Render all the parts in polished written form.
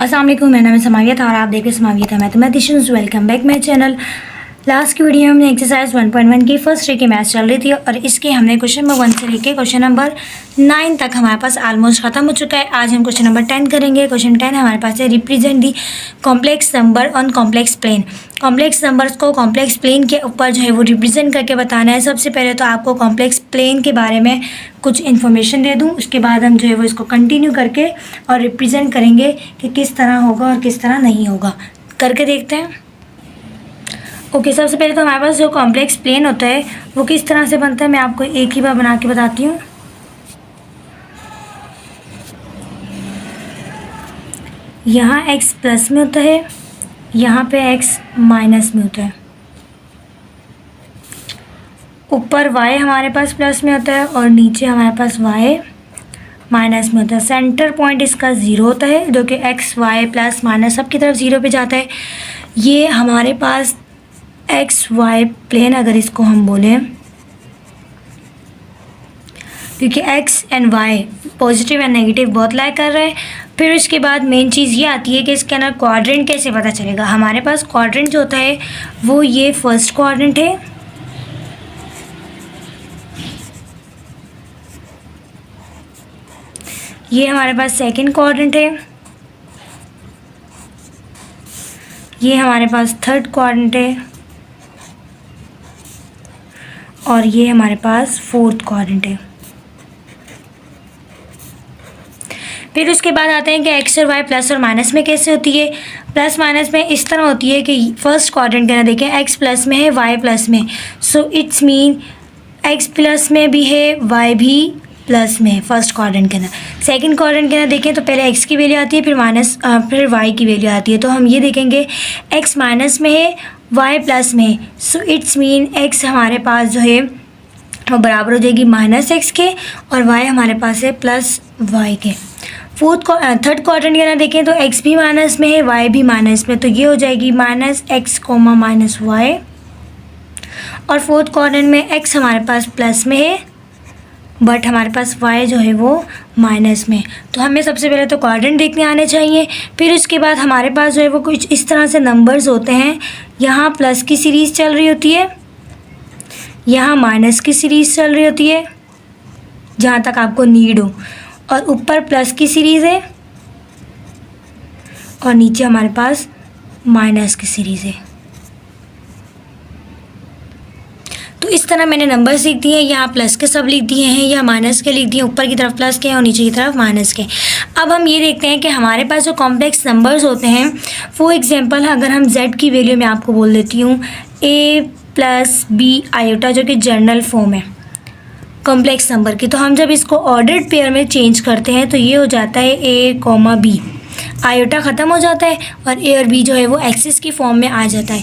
अस्सलाम वालेकुम, मेरा नाम है समावियत और आप देख रहे हैं समावियत mathematicians. Welcome back my channel. Last की वीडियो में हमने एक्सरसाइज 1.1 की फर्स्ट डे की मैथ्स चल रही थी और इसके हमने क्वेश्चन नंबर 1 से लेके क्वेश्चन नंबर 9 तक हमारे पास ऑलमोस्ट खत्म हो चुका है। आज हम क्वेश्चन नंबर 10 करेंगे। क्वेश्चन 10 हमारे पास है represent the complex number on complex plane. Complex numbers को कॉम्प्लेक्स प्लेन के ऊपर जो है वो रिप्रेजेंट करके बताना है। सबसे पहले तो आपको कॉम्प्लेक्स प्लेन के बारे में कुछ इन्फॉर्मेशन दे दूँ, उसके बाद हम जो है वो इसको कंटिन्यू करके और रिप्रेजेंट करेंगे कि किस तरह होगा और किस तरह नहीं होगा। करके देखते हैं। ओके, सबसे पहले तो हमारे पास जो कॉम्प्लेक्स प्लेन होता है वो किस तरह से बनता है, मैं आपको एक ही बार बना के बताती हूँ। यहाँ x प्लस में होता है, यहाँ पे x माइनस में होता है। ऊपर y हमारे पास प्लस में होता है और नीचे हमारे पास y माइनस में होता है। सेंटर पॉइंट इसका 0 होता है, जो कि x y प्लस माइनस सब की तरफ 0 पे जाता है। ये हमारे पास एक्स वाई प्लेन अगर इसको हम बोलें, क्योंकि x and y positive and negative बहुत लाइक कर रहे हैं। फिर उसके बाद मेन चीज़ ये आती है कि इसके अंदर क्वाड्रेंट कैसे पता चलेगा। हमारे पास क्वाड्रेंट जो होता है वो ये फर्स्ट क्वाड्रेंट है, ये हमारे पास सेकंड क्वाड्रेंट है, ये हमारे पास थर्ड क्वाड्रेंट है और ये हमारे पास फोर्थ क्वाड्रेंट है। फिर उसके बाद आते हैं कि एक्स और वाई प्लस और माइनस में कैसे होती है। प्लस माइनस में इस तरह होती है कि फर्स्ट क्वाड्रेंट के ना देखें एक्स प्लस में है वाई प्लस में, so it's mean x plus में भी है वाई भी प्लस में है फर्स्ट क्वाड्रेंट के अंदर। सेकंड क्वाड्रेंट के अंदर देखें तो पहले एक्स की वैल्यू आती है, फिर वाई की वैल्यू आती है। तो हम ये देखेंगे एक्स माइनस में है वाई प्लस में है, सो इट्स मीन एक्स हमारे पास जो है वो बराबर हो जाएगी माइनस एक्स के और वाई हमारे पास है प्लस वाई के। थर्ड क्वाड्रेंट के अंदर देखें तो एक्स भी माइनस में है वाई भी माइनस में, तो ये हो जाएगी minus x comma minus y. और फोर्थ क्वाड्रेंट में एक्स हमारे पास प्लस में है बट हमारे पास y जो है वो माइनस में। तो हमें सबसे पहले तो क्वाड्रेंट देखने आने चाहिए। फिर उसके बाद हमारे पास जो है वो कुछ इस तरह से नंबर्स होते हैं। यहाँ प्लस की सीरीज़ चल रही होती है, यहाँ माइनस की सीरीज़ चल रही होती है जहाँ तक आपको नीड हो, और ऊपर प्लस की सीरीज़ है और नीचे हमारे पास माइनस की सीरीज़ है। तो इस तरह मैंने नंबर्स लिख दिए हैं, यहाँ प्लस के सब लिख दिए हैं, यहाँ माइनस के लिख दिए, ऊपर की तरफ प्लस के और नीचे की तरफ माइनस के। अब हम ये देखते हैं कि हमारे पास जो कॉम्प्लेक्स नंबर्स होते हैं, फॉर एग्जांपल अगर हम z की वैल्यू मैं आपको बोल देती हूँ a प्लस बी आयोटा, जो कि जनरल फॉर्म है कॉम्प्लेक्स नंबर की, तो हम जब इसको ऑर्डर्ड पेयर में चेंज करते हैं तो ये हो जाता है a कॉमा बी, आयोटा ख़त्म हो जाता है और ए और बी जो है वो एक्सिस की फॉर्म में आ जाता है।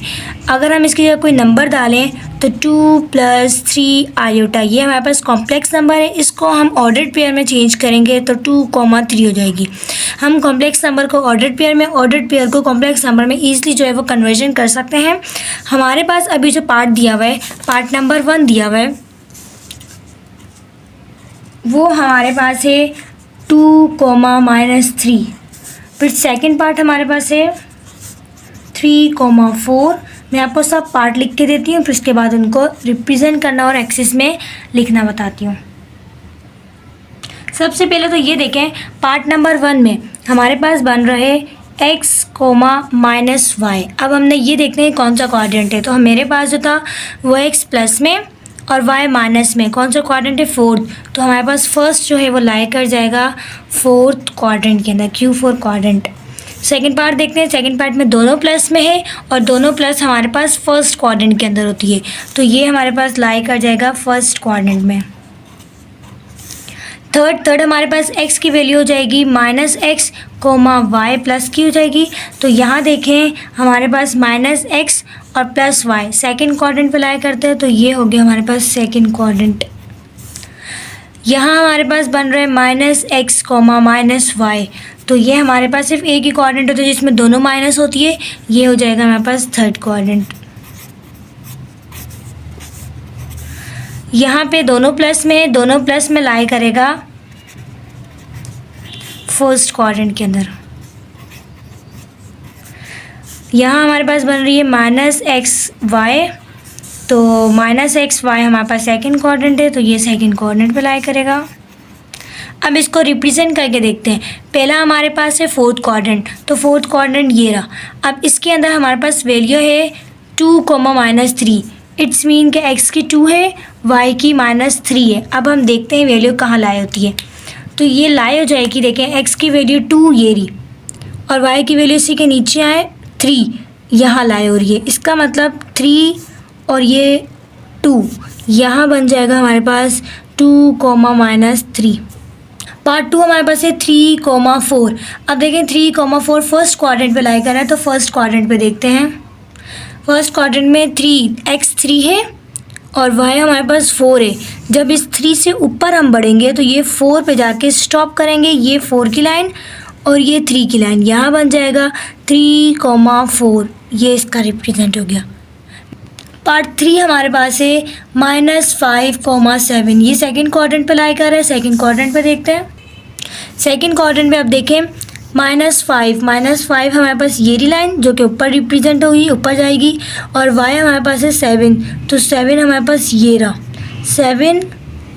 अगर हम इसकी जगह कोई नंबर डालें तो 2 + 3 आयोटा, ये हमारे पास कॉम्प्लेक्स नंबर है। इसको हम ऑर्डर्ड पेयर में चेंज करेंगे तो 2, 3 हो जाएगी। हम कॉम्प्लेक्स नंबर को ऑर्डर्ड पेयर को कॉम्प्लेक्स नंबर में ईजिली जो है वो कन्वर्जन कर सकते हैं। हमारे पास अभी जो पार्ट दिया हुआ है, पार्ट नंबर 1 दिया हुआ है, वो हमारे पास है 2, -3। फिर सेकंड पार्ट हमारे पास है 3, 4। मैं आपको सब पार्ट लिख के देती हूँ, फिर उसके बाद उनको रिप्रेजेंट करना और एक्सिस में लिखना बताती हूँ। सबसे पहले तो ये देखें, पार्ट नंबर 1 में हमारे पास बन रहे x, -y। अब हमने ये देखना है कौन सा क्वाड्रेंट है, तो मेरे पास जो था वो x प्लस में और y माइनस में। कौन सा क्वाड्रेंट है? फोर्थ। तो हमारे पास फर्स्ट जो है वो लाई कर जाएगा फोर्थ क्वाड्रेंट के अंदर, Q4 क्वाड्रेंट। सेकंड पार्ट देखते हैं, सेकंड पार्ट में दोनों प्लस में है और दोनों प्लस हमारे पास फर्स्ट क्वाड्रेंट के अंदर होती है, तो ये हमारे पास लाई कर जाएगा फर्स्ट क्वाड्रेंट में। थर्ड हमारे पास x की वैल्यू हो जाएगी -x, y प्लस की हो जाएगी। तो यहाँ देखें हमारे पास -x और +y सेकंड क्वाड्रेंट पे लाई करते हैं, तो ये हो गया हमारे पास सेकंड क्वाड्रेंट। यहाँ हमारे पास बन रहा है -x, -y, तो ये हमारे पास सिर्फ एक ही क्वाड्रेंट होता है जिसमें दोनों माइनस होती है, ये हो जाएगा हमारे पास थर्ड क्वाड्रेंट। यहाँ पे दोनों प्लस में लाई करेगा फर्स्ट क्वाड्रेंट के अंदर। यहाँ हमारे पास बन रही है माइनस एक्स वाई, तो माइनस एक्स वाई हमारे पास सेकंड क्वाड्रेंट है, तो ये सेकंड क्वाड्रेंट पे लाई करेगा। अब इसको रिप्रेजेंट करके देखते हैं। पहला हमारे पास है फोर्थ क्वाड्रेंट, तो फोर्थ क्वाड्रेंट ये रहा। अब इसके अंदर हमारे पास वैल्यू है 2, -3। इट्स मीन कि x की 2 है, y की -3 है। अब हम देखते हैं वैल्यू कहाँ लाई होती है। तो ये लाई हो जाएगी, देखें x की वैल्यू 2 ये रही, और y की वैल्यू इसी के नीचे आए 3, यहाँ लाई हो रही है। इसका मतलब 3 और ये 2, यहाँ बन जाएगा हमारे पास 2, -3। पार्ट 2 हमारे पास है 3, 4। अब देखें 3, 4 फर्स्ट क्वाड्रेंट पे लाई कर रहा है, तो फर्स्ट क्वाड्रेंट पे देखते हैं। फर्स्ट क्वाड्रेंट में 3 है और y हमारे पास 4 है। जब इस 3 से ऊपर हम बढ़ेंगे तो ये 4 पे जाके स्टॉप करेंगे, ये 4 की लाइन और ये 3 की लाइन, यहाँ बन जाएगा 3, 4। ये इसका रिप्रेजेंट हो गया। पार्ट 3 हमारे पास है -5, 7। ये सेकंड क्वाड्रेंट पे लाई कर रहा है। सेकंड क्वाड्रेंट पे देखते हैं। सेकंड क्वाड्रेंट पे अब देखें -5 हमारे पास ये लाइन जो कि ऊपर रिप्रेजेंट होगी, ऊपर जाएगी, और y हमारे पास है 7, तो 7 हमारे पास ये रहा, 7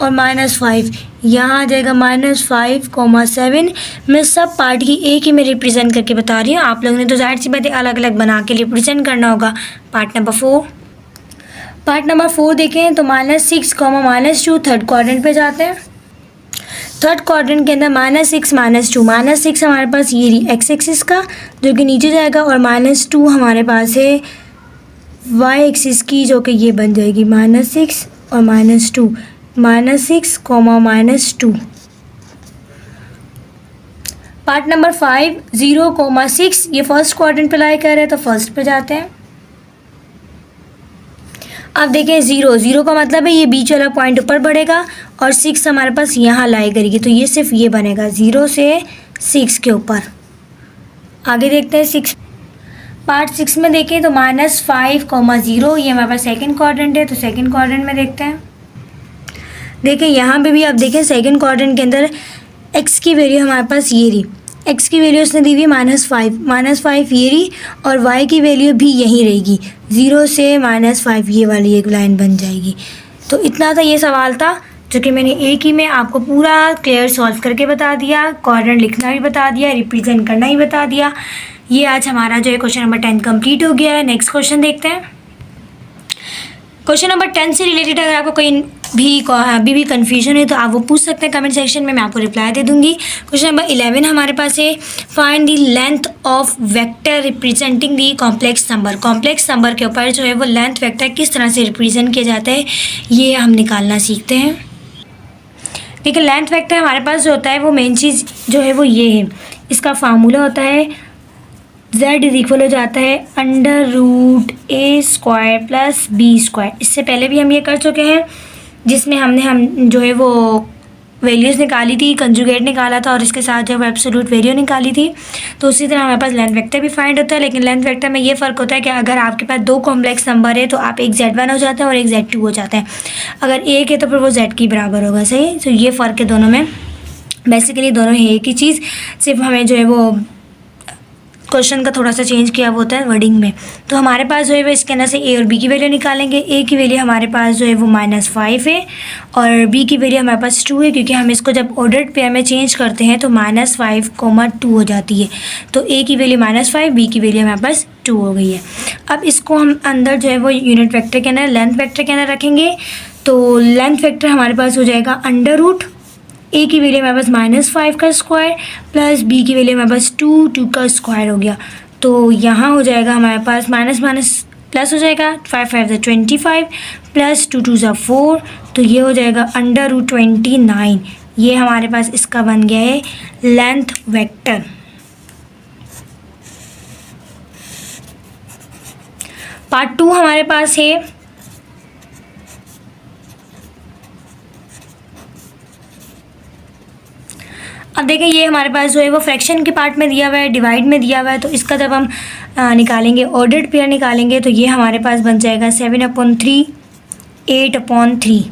और -5 यहाँ आ जाएगा -5, 7। मैं सब पार्ट की एक ही में रिप्रेजेंट करके बता रही हूँ, आप लोगों ने तो जाहिर सी बात है अलग अलग बना के रिप्रेजेंट करना होगा। पार्ट नंबर 4 देखें तो -6, -2 थर्ड क्वाड्रेंट पे जाते हैं। थर्ड क्वाड्रेंट के अंदर -6, -2। -6 हमारे पास ये रही एक्स एक्सिस का जो कि नीचे जाएगा, और -2 हमारे पास है वाई एक्सिस की जो कि ये बन जाएगी -6 और -2, -6, -2। पार्ट नंबर 5 0, 6 ये फर्स्ट क्वाड्रेंट पे लाई कर रहे हैं, तो फर्स्ट पे जाते हैं। अब देखें 0 का मतलब है ये बीच वाला पॉइंट ऊपर बढ़ेगा, और 6 हमारे पास यहाँ लाई करेगी, तो ये सिर्फ ये बनेगा 0 से 6 के ऊपर। आगे देखते हैं 6। पार्ट 6 में देखें तो -5, 0 ये हमारे पास सेकंड क्वाड्रेंट है, तो सेकंड क्वाड्रेंट में देखते हैं। देखें यहाँ पे भी अब देखें सेकंड क्वाड्रेंट के अंदर x की वैल्यू हमारे पास ये रही, x की वैल्यू उसने दी हुई -5 ये रही, और y की वैल्यू भी यहीं रहेगी 0 से -5, ये वाली एक लाइन बन जाएगी। तो इतना था ये सवाल था जो कि मैंने एक ही में आपको पूरा क्लियर सॉल्व करके बता दिया, क्वाड्रेंट लिखना भी बता दिया, रिप्रेजेंट करना ही बता दिया। ये आज हमारा जो है क्वेश्चन नंबर 10 कंप्लीट हो गया है। नेक्स्ट क्वेश्चन देखते हैं। क्वेश्चन नंबर 10 से रिलेटेड अगर आपको कोई अभी भी कन्फ्यूजन है तो आप वो पूछ सकते हैं कमेंट सेक्शन में, मैं आपको रिप्लाई दे दूंगी। क्वेश्चन नंबर 11 हमारे पास है find the length of vector representing the complex number. Complex number के ऊपर जो है वो लेंथ वेक्टर किस तरह से रिप्रेजेंट किया जाता है ये हम निकालना सीखते हैं। देखिए लेंथ वेक्टर हमारे पास जो होता है वो मेन चीज़ जो है वो ये है, इसका फार्मूला होता है z इक्वल हो जाता है √a² + b²। इससे पहले भी हम ये कर चुके हैं जिसमें हम जो है वो वैल्यूज़ निकाली थी, कंजुगेट निकाला था और इसके साथ जो है एब्सोल्यूट वैल्यू निकाली थी। तो उसी तरह हमारे पास लेंथ वेक्टर भी फाइंड होता है, लेकिन लेंथ वेक्टर में ये फ़र्क होता है कि अगर आपके पास 2 कॉम्प्लेक्स नंबर है तो आप एक z1 हो जाता है और एक z2 हो जाता है। अगर एक है तो फिर वो z की बराबर होगा, सही। तो ये फ़र्क है दोनों में, बेसिकली दोनों है एक ही चीज़, सिर्फ हमें जो है वो क्वेश्चन का थोड़ा सा चेंज किया हुआ होता है वर्डिंग में। तो हमारे पास जो है वो इसके अंदर से a और b की वैल्यू निकालेंगे। a की वैल्यू हमारे पास जो है वो -5 है और b की वैल्यू हमारे पास 2 है, क्योंकि हम इसको जब ऑर्डर्ड पेयर में चेंज करते हैं तो -5, 2 हो जाती है। तो a की वैल्यू -5, b की वैल्यू हमारे पास 2 हो गई है। अब इसको हम अंदर जो है वो यूनिट वेक्टर के अंदर, लेंथ वेक्टर के अंदर रखेंगे। तो लेंथ वेक्टर हमारे पास हो जाएगा √ a की वैल्यू हमारे पास -5 का स्क्वायर प्लस b की वैल्यू हमारे पास 2 का स्क्वायर हो गया। तो यहाँ हो जाएगा हमारे पास माइनस प्लस हो जाएगा, 5 5 = 25 प्लस 2 2 = 4, तो ये हो जाएगा √29। ये हमारे पास इसका बन गया है लेंथ वेक्टर। पार्ट 2 हमारे पास है अब देखें ये हमारे पास जो है वो फ्रैक्शन के पार्ट में दिया हुआ है, डिवाइड में दिया हुआ है। तो इसका जब हम निकालेंगे ऑर्डर्ड पेयर निकालेंगे तो ये हमारे पास बन जाएगा 7/3 8/3।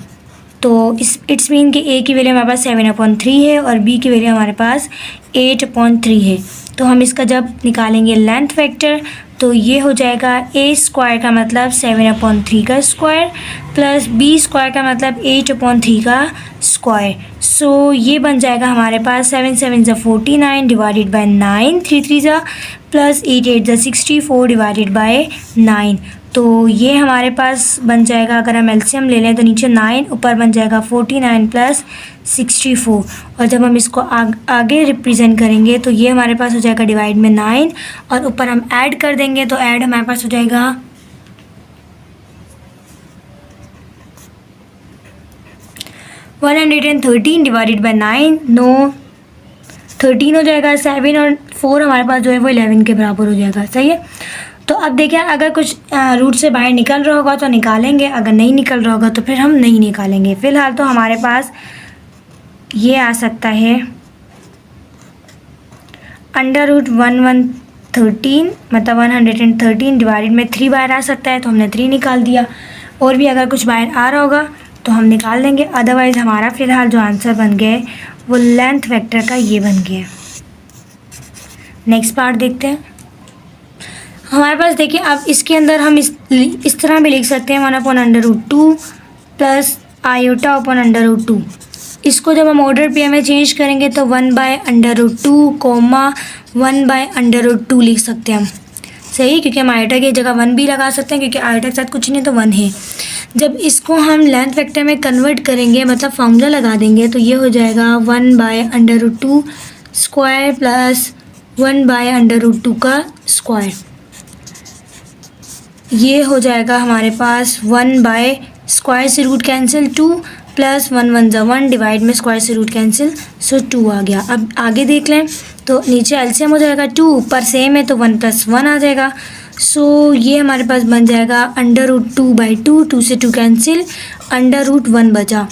तो इट्स मीन कि a की वैल्यू हमारे पास 7/3 है और b की वैल्यू हमारे पास 8/3 है। तो हम इसका जब निकालेंगे लेंथ वेक्टर तो ये हो जाएगा ए स्क्वायर का मतलब 7/3 का स्क्वायर प्लस बी स्क्वायर का मतलब 8/3 का स्क्वायर। सो ये बन जाएगा हमारे पास 7 7 ज़ा 49 डिवाइडेड बाय 9, 3 3 ज़ा प्लस 8 8 ज़ा 64 डिवाइडेड बाय 9। तो ये हमारे पास बन जाएगा, अगर हम एलसीएम ले लें तो नीचे 9 ऊपर बन जाएगा 49 प्लस 64। और जब हम इसको आगे रिप्रेजेंट करेंगे तो ये हमारे पास हो जाएगा डिवाइड में 9 और ऊपर हम ऐड कर देंगे तो ऐड हमारे पास हो जाएगा 113 डिवाइडेड बाय 9, 9 13 हो जाएगा, 7 और 4 हमारे पास जो है वो 11 के बराबर हो जाएगा। सही है। तो अब देखिए, अगर कुछ रूट से बाहर निकल रहा होगा तो निकालेंगे, अगर नहीं निकल रहा होगा तो फिर हम नहीं निकालेंगे। फ़िलहाल तो हमारे पास ये आ सकता है √113 मतलब 113 डिवाइडेड में 3 बाहर आ सकता है, तो हमने 3 निकाल दिया। और भी अगर कुछ बाहर आ रहा होगा तो हम निकाल देंगे। अदरवाइज़ हमारा फ़िलहाल जो आंसर बन गया है वो लेंथ वेक्टर का ये बन गया। नेक्स्ट पार्ट देखते हैं। हमारे पास देखिए, अब इसके अंदर हम इस तरह भी लिख सकते हैं 1/√2 प्लस i/√2। इसको जब हम ऑर्डर पे में चेंज करेंगे तो 1/√2 कोमा 1/√2 लिख सकते हैं हम। सही, क्योंकि हम आयोटा की जगह 1 भी लगा सकते हैं, क्योंकि आयोटा के साथ कुछ नहीं तो 1 है। जब इसको हम लेंथ वेक्टर में कन्वर्ट करेंगे, मतलब फार्मूला लगा देंगे, तो ये हो जाएगा 1/√2 स्क्वायर प्लस 1/√2 का स्क्वायर। ये हो जाएगा हमारे पास 1 बाय स्क्वायर से रूट कैंसिल 2 प्लस 1 1 ज़ा 1 डिवाइड में स्क्वायर से रूट कैंसिल, सो 2 आ गया। अब आगे देख लें तो नीचे एलसीएम हो जाएगा 2, ऊपर सेम है तो 1 + 1 आ जाएगा। सो ये हमारे पास बन जाएगा √2/2, 2 से 2 कैंसिल, √1 बचा।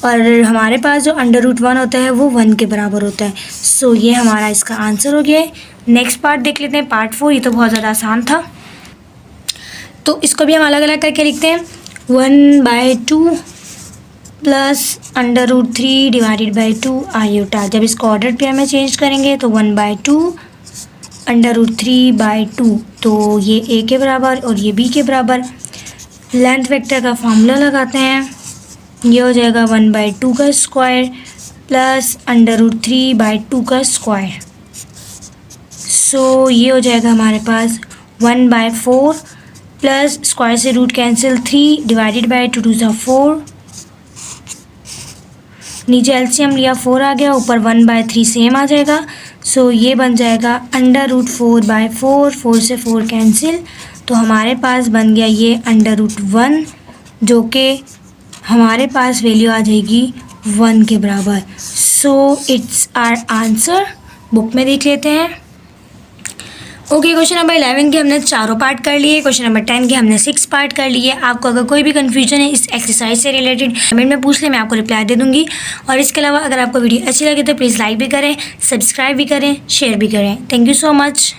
और हमारे पास जो √1 होता है वो 1 के बराबर होता है। सो ये हमारा इसका आंसर हो गया है। नेक्स्ट पार्ट देख लेते हैं, पार्ट 4। ये तो बहुत ज़्यादा आसान था, तो इसको भी हम अलग अलग करके लिखते हैं। 1/2 प्लस √3 डिवाइडेड बाई 2 आयोटा। जब इसको ऑर्डर पेयर में चेंज करेंगे तो 1/2 √3/2, तो ये ए के बराबर और ये बी के बराबर। लेंथ वेक्टर का फार्मूला लगाते हैं, ये हो जाएगा 1/2 का स्क्वायर प्लस √3/2 का स्क्वायर। सो ये हो जाएगा हमारे पास 1/4 प्लस स्क्वायर से रूट कैंसिल 3 डिवाइडेड बाई 2 2 ज़ा 4, नीचे एलसीएम लिया 4 आ गया, ऊपर 1/3 सेम आ जाएगा। सो ये बन जाएगा √4/4, 4 से 4 कैंसिल, तो हमारे पास बन गया ये √1, जो कि हमारे पास वैल्यू आ जाएगी 1 के बराबर। So it's our answer. Book में देख लेते हैं। ओके, क्वेश्चन नंबर 11 के हमने चारों पार्ट कर लिए। क्वेश्चन नंबर 10 के हमने 6 पार्ट कर लिए। आपको अगर कोई भी कन्फ्यूजन है इस एक्सरसाइज से रिलेटेड, कमेंट में पूछ लें, मैं आपको रिप्लाई दे दूँगी। और इसके अलावा अगर आपको वीडियो अच्छी लगे तो प्लीज़ लाइक भी करें, सब्सक्राइब भी करें, शेयर भी करें। Thank you so much.